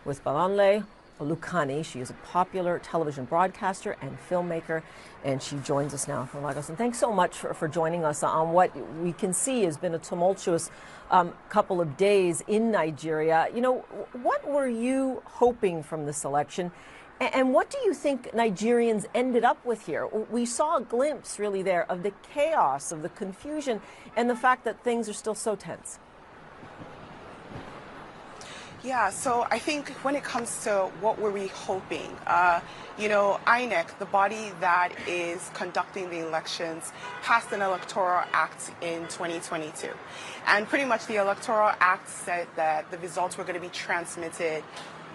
with Balanle Olukani. She is a popular television broadcaster and filmmaker, and she joins us now from Lagos. And thanks so much for joining us on what we can see has been a tumultuous couple of days in Nigeria. You know, what were you hoping from this election? And what do you think Nigerians ended up with here? We saw a glimpse, really, there of the chaos, of the confusion, and the fact that things are still so tense. Yeah, so I think when it comes to what were we hoping, INEC, the body that is conducting the elections, passed an electoral act in 2022. And pretty much the electoral act said that the results were going to be transmitted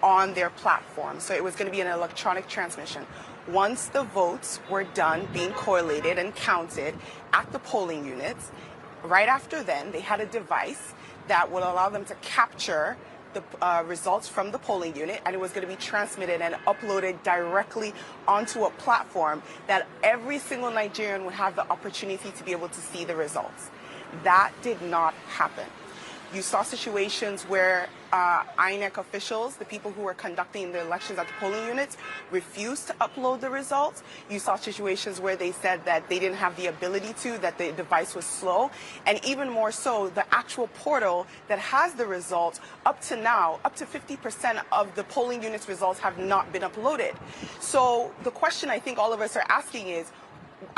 on their platform. So it was going to be an electronic transmission. Once the votes were done being correlated and counted at the polling units, right after then, they had a device that would allow them to capture the results from the polling unit, and it was going to be transmitted and uploaded directly onto a platform that every single Nigerian would have the opportunity to be able to see the results. That did not happen. You saw situations where INEC officials, the people who were conducting the elections at the polling units, refused to upload the results. You saw situations where they said that they didn't have the ability to, that the device was slow. And even more so, the actual portal that has the results, up to now, up to 50% of the polling units results have not been uploaded. So the question I think all of us are asking is,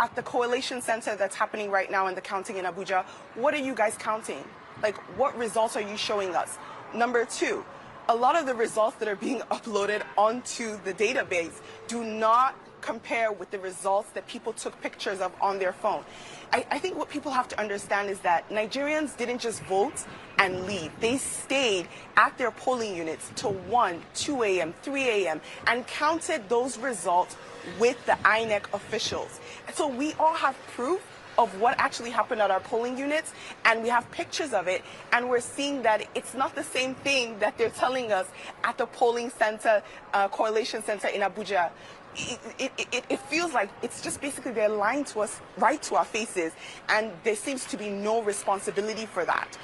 at the collation center that's happening right now in the counting in Abuja, what are you guys counting? Like, what results are you showing us? Number two, a lot of the results that are being uploaded onto the database do not compare with the results that people took pictures of on their phone. I think what people have to understand is that Nigerians didn't just vote and leave. They stayed at their polling units till 1, 2 a.m., 3 a.m. and counted those results with the INEC officials. So we all have proof of what actually happened at our polling units, and we have pictures of it, and we're seeing that it's not the same thing that they're telling us at the polling center, correlation center in Abuja. It feels like it's just basically they're lying to us right to our faces, and there seems to be no responsibility for that.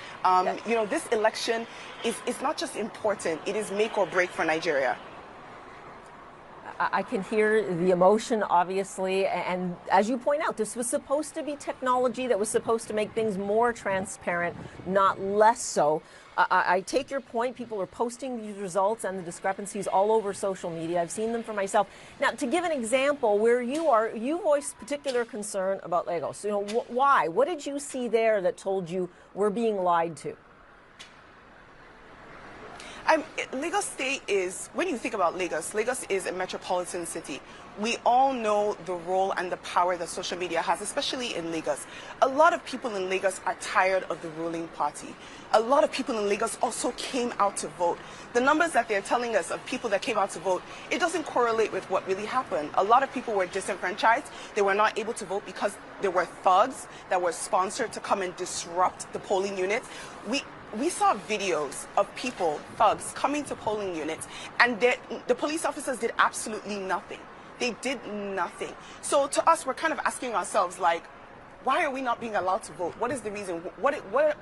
This election is not just important, it is make or break for Nigeria. I can hear the emotion, obviously, and as you point out, this was supposed to be technology that was supposed to make things more transparent, not less so. I take your point. People are posting these results and the discrepancies all over social media. I've seen them for myself. Now, to give an example, where you are, you voiced particular concern about Lagos. You know, why? What did you see there that told you we're being lied to? Lagos State is, when you think about Lagos, Lagos is a metropolitan city. We all know the role and the power that social media has, especially in Lagos. A lot of people in Lagos are tired of the ruling party. A lot of people in Lagos also came out to vote. The numbers that they're telling us of people that came out to vote, it doesn't correlate with what really happened. A lot of people were disenfranchised. They were not able to vote because there were thugs that were sponsored to come and disrupt the polling units. We saw videos of people, thugs, coming to polling units, and the police officers did absolutely nothing. They did nothing. So to us, we're kind of asking ourselves, like, why are we not being allowed to vote? What is the reason? What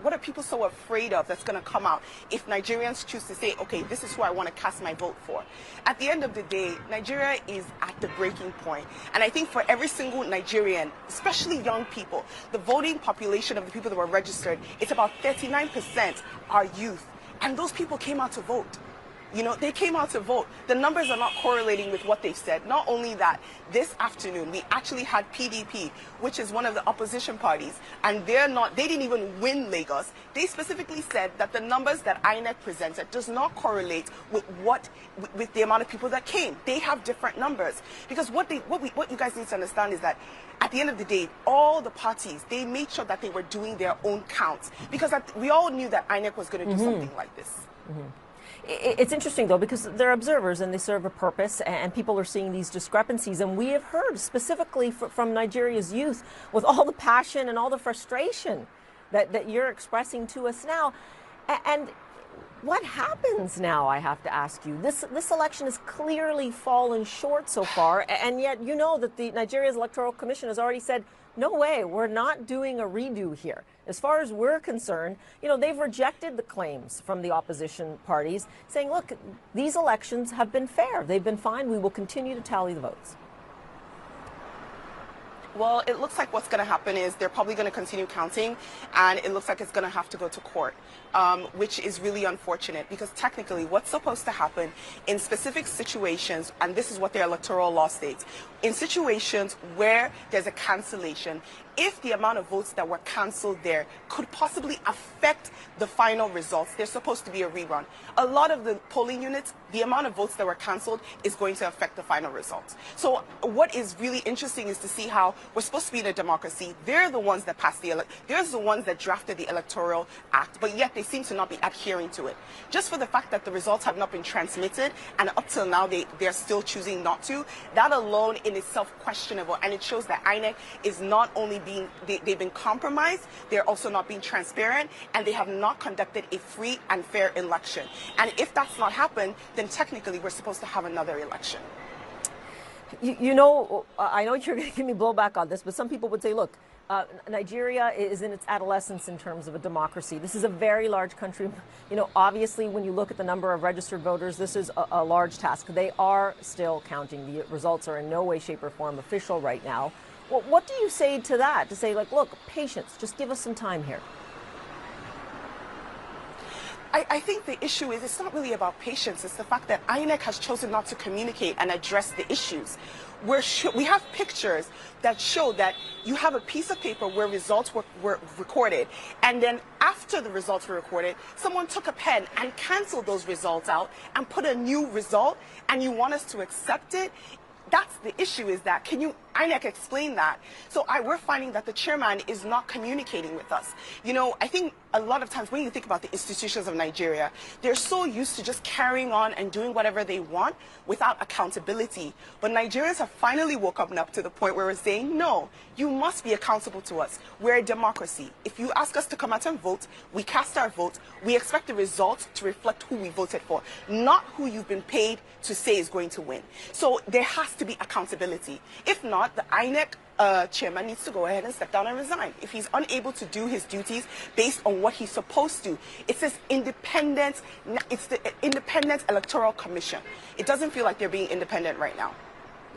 are people so afraid of that's going to come out if Nigerians choose to say, okay, this is who I want to cast my vote for? At the end of the day, Nigeria is at the breaking point. And I think for every single Nigerian, especially young people, the voting population of the people that were registered, it's about 39% are youth. And those people came out to vote. You know, they came out to vote. The numbers are not correlating with what they said. Not only that, this afternoon, we actually had PDP, which is one of the opposition parties, and they didn't even win Lagos. They specifically said that the numbers that INEC presented does not correlate with with the amount of people that came. They have different numbers. Because what you guys need to understand is that at the end of the day, all the parties, they made sure that they were doing their own counts. Because we all knew that INEC was going to do something like this. It's interesting, though, because they're observers and they serve a purpose, and people are seeing these discrepancies. And we have heard specifically from Nigeria's youth, with all the passion and all the frustration that you're expressing to us now. And What happens now, I have to ask you? This election has clearly fallen short so far, and yet you know that the Nigeria's Electoral Commission has already said, no way, we're not doing a redo here. As far as we're concerned, they've rejected the claims from the opposition parties, saying, look, these elections have been fair. They've been fine. We will continue to tally the votes. Well, it looks like what's going to happen is they're probably going to continue counting, and it looks like it's going to have to go to court, which is really unfortunate because technically what's supposed to happen in specific situations, and this is what their electoral law states, in situations where there's a cancellation, if the amount of votes that were canceled there could possibly affect the final results, there's supposed to be a rerun. A lot of the polling units, the amount of votes that were canceled is going to affect the final results. So what is really interesting is to see how we're supposed to be in a democracy. They're the ones that passed they're the ones that drafted the Electoral Act, but yet they seem to not be adhering to it. Just for the fact that the results have not been transmitted, and up till now they're still choosing not to, that alone in itself questionable, and it shows that INEC is not only they've been compromised, they're also not being transparent, and they have not conducted a free and fair election. And if that's not happened, then technically we're supposed to have another election. I know you're going to give me blowback on this, but some people would say, look, Nigeria is in its adolescence in terms of a democracy. This is a very large country. Obviously, when you look at the number of registered voters, this is a large task. They are still counting. The results are in no way, shape, or form official right now. Well, what do you say to that? To say, like, look, patience, just give us some time here. I think the issue is it's not really about patience. It's the fact that INEC has chosen not to communicate and address the issues. We have pictures that show that you have a piece of paper where results were recorded, and then after the results were recorded, someone took a pen and canceled those results out and put a new result, and you want us to accept it? That's the issue, is that INEC explain that? So we're finding that the chairman is not communicating with us. I think a lot of times when you think about the institutions of Nigeria, they're so used to just carrying on and doing whatever they want without accountability. But Nigerians have finally woken up to the point where we're saying, no, you must be accountable to us. We're a democracy. If you ask us to come out and vote, we cast our vote. We expect the results to reflect who we voted for, not who you've been paid to say is going to win. So there has to be accountability. If not, the INEC chairman needs to go ahead and step down and resign. If he's unable to do his duties based on what he's supposed to, it's the Independent Electoral Commission. It doesn't feel like they're being independent right now.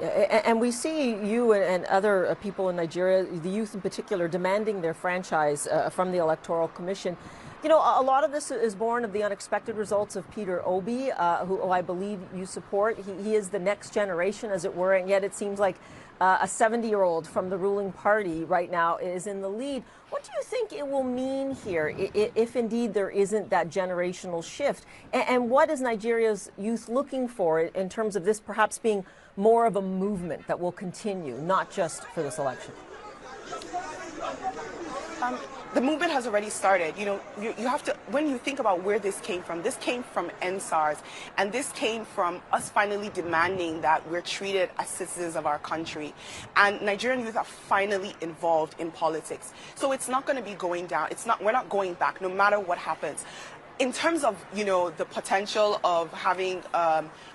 And we see you and other people in Nigeria, the youth in particular, demanding their franchise from the Electoral Commission. A lot of this is born of the unexpected results of Peter Obi, who I believe you support. He is the next generation, as it were, and yet it seems like a 70-year-old from the ruling party right now is in the lead. What do you think it will mean here if indeed there isn't that generational shift? And what is Nigeria's youth looking for in terms of this perhaps being more of a movement that will continue, not just for this election? The movement has already started. You have to, when you think about where this came from EndSARS, and this came from us finally demanding that we're treated as citizens of our country. And Nigerian youth are finally involved in politics. So it's not going to be going down. We're not going back, no matter what happens. In terms of, the potential of having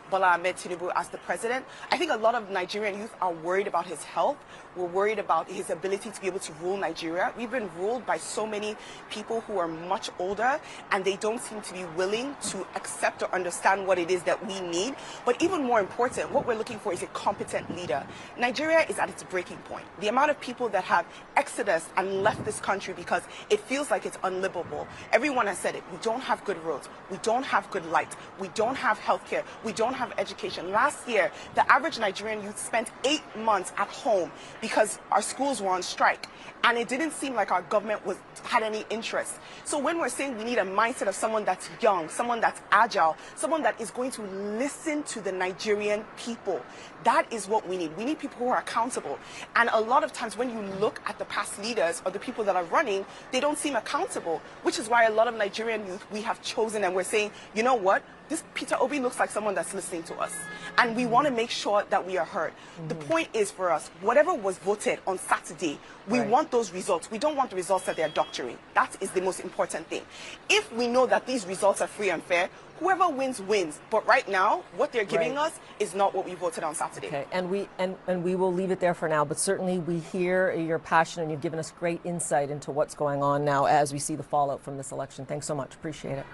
Bola Ahmed Tinubu as the president, I think a lot of Nigerian youth are worried about his health. We're worried about his ability to be able to rule Nigeria. We've been ruled by so many people who are much older, and they don't seem to be willing to accept or understand what it is that we need. But even more important, what we're looking for is a competent leader. Nigeria is at its breaking point. The amount of people that have exodus and left this country because it feels like it's unlivable. Everyone has said it. We don't have good roads. We don't have good light. We don't have healthcare. We don't have education. Last year, the average Nigerian youth spent 8 months at home because our schools were on strike, and it didn't seem like our government had any interest. So when we're saying we need a mindset of someone that's young, someone that's agile, someone that is going to listen to the Nigerian people, that is what we need. We need people who are accountable. And a lot of times when you look at the past leaders or the people that are running, they don't seem accountable, which is why a lot of Nigerian youth, we have chosen and we're saying, you know what, this Peter Obi looks like someone that's listening to us. And we want to make sure that we are heard. The point is for us, whatever was voted on Saturday, we want those results. We don't want the results that they're doctoring. That is the most important thing. If we know that these results are free and fair, whoever wins, wins. But right now, what they're giving us is not what we voted on Saturday. Okay, and we will leave it there for now, but certainly we hear your passion and you've given us great insight into what's going on now as we see the fallout from this election. Thanks so much. Appreciate it.